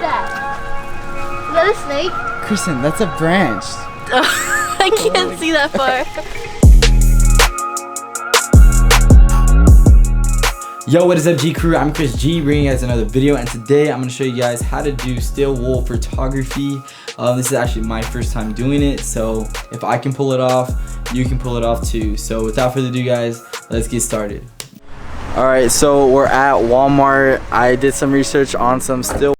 that? Is that a snake? Kristen, that's a branch. I can't see that far. Yo, what is up, G crew? I'm Chris G, bringing you guys another video, and today I'm going to show you guys how to do still wool photography. This is actually my first time doing it, so if I can pull it off, you can pull it off too. So without further ado, guys, let's get started. Alright, so we're at Walmart. I did some research on some still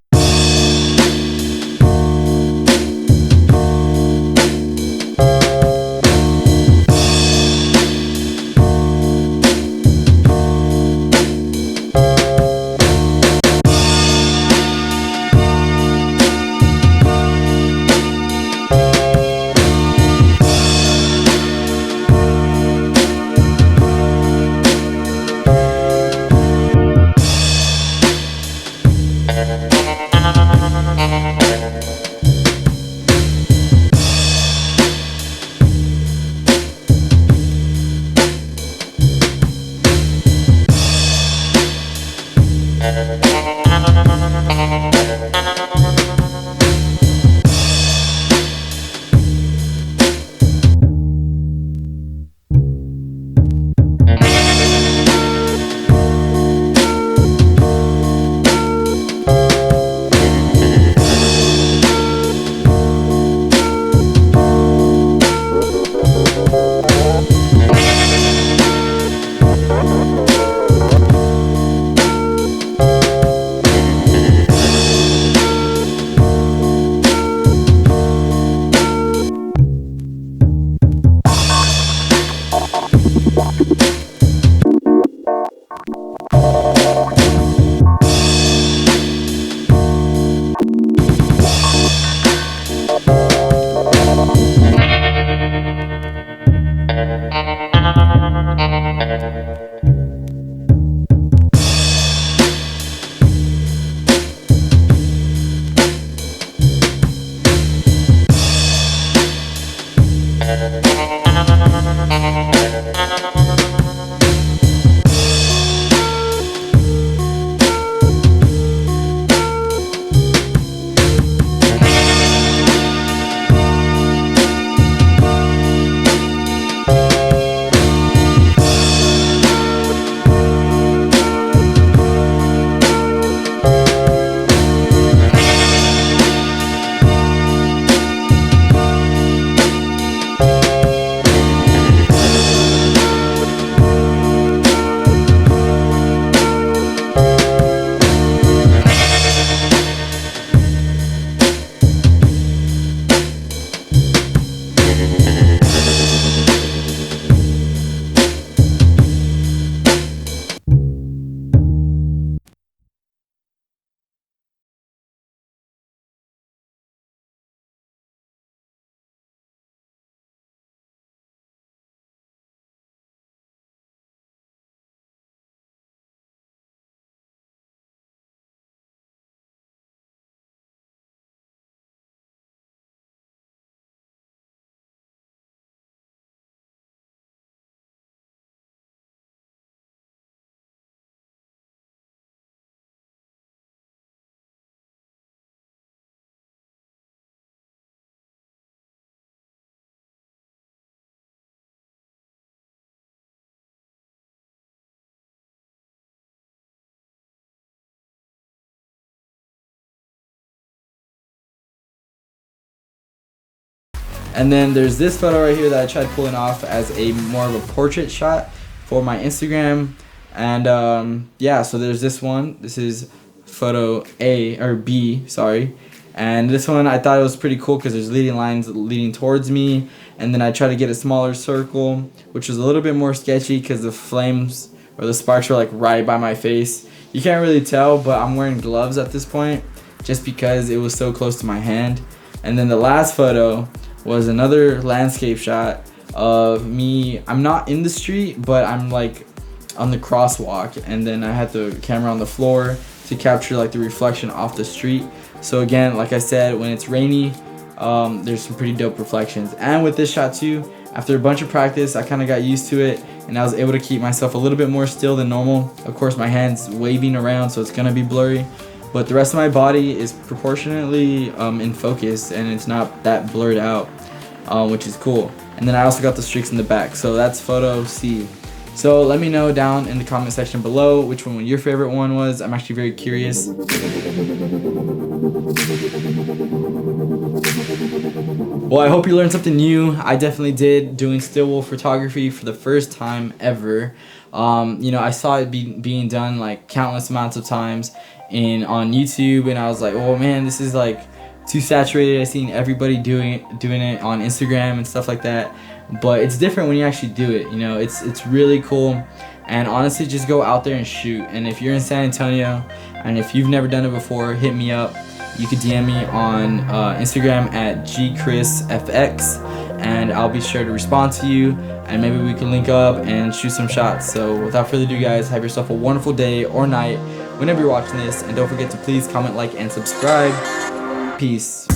And then there's this photo right here that I tried pulling off as a more of a portrait shot for my Instagram. And yeah, so there's this one. This is photo B, sorry. And this one I thought it was pretty cool because there's leading lines leading towards me. And then I tried to get a smaller circle, which was a little bit more sketchy because the flames or the sparks were like right by my face. You can't really tell, but I'm wearing gloves at this point just because it was so close to my hand. And then the last photo was another landscape shot of me. I'm not in the street, but I'm like on the crosswalk, and then I had the camera on the floor to capture like the reflection off the street. So again, like I said, when it's rainy, there's some pretty dope reflections. And with this shot too, after a bunch of practice, I kind of got used to it, and I was able to keep myself a little bit more still than normal. Of course, my hand's waving around, so it's gonna be blurry. but the rest of my body is proportionately in focus, and it's not that blurred out, which is cool. And then I also got the streaks in the back, so that's photo C. So let me know down in the comment section below which one your favorite one was. I'm actually very curious. Well, I hope you learned something new. I definitely did, doing still wolf photography for the first time ever. You know, I saw it being done like countless amounts of times on YouTube, and I was like, oh man, this is like too saturated. I've seen everybody doing it on Instagram and stuff like that, but it's different when you actually do it. You know, it's really cool. And honestly, just go out there and shoot. And if you're in San Antonio and if you've never done it before, hit me up. You could DM me on Instagram at gchrisfx, and I'll be sure to respond to you, and maybe we can link up and shoot some shots. So without further ado, guys, have yourself a wonderful day or night whenever you're watching this, and don't forget to please comment, like, and subscribe. Peace.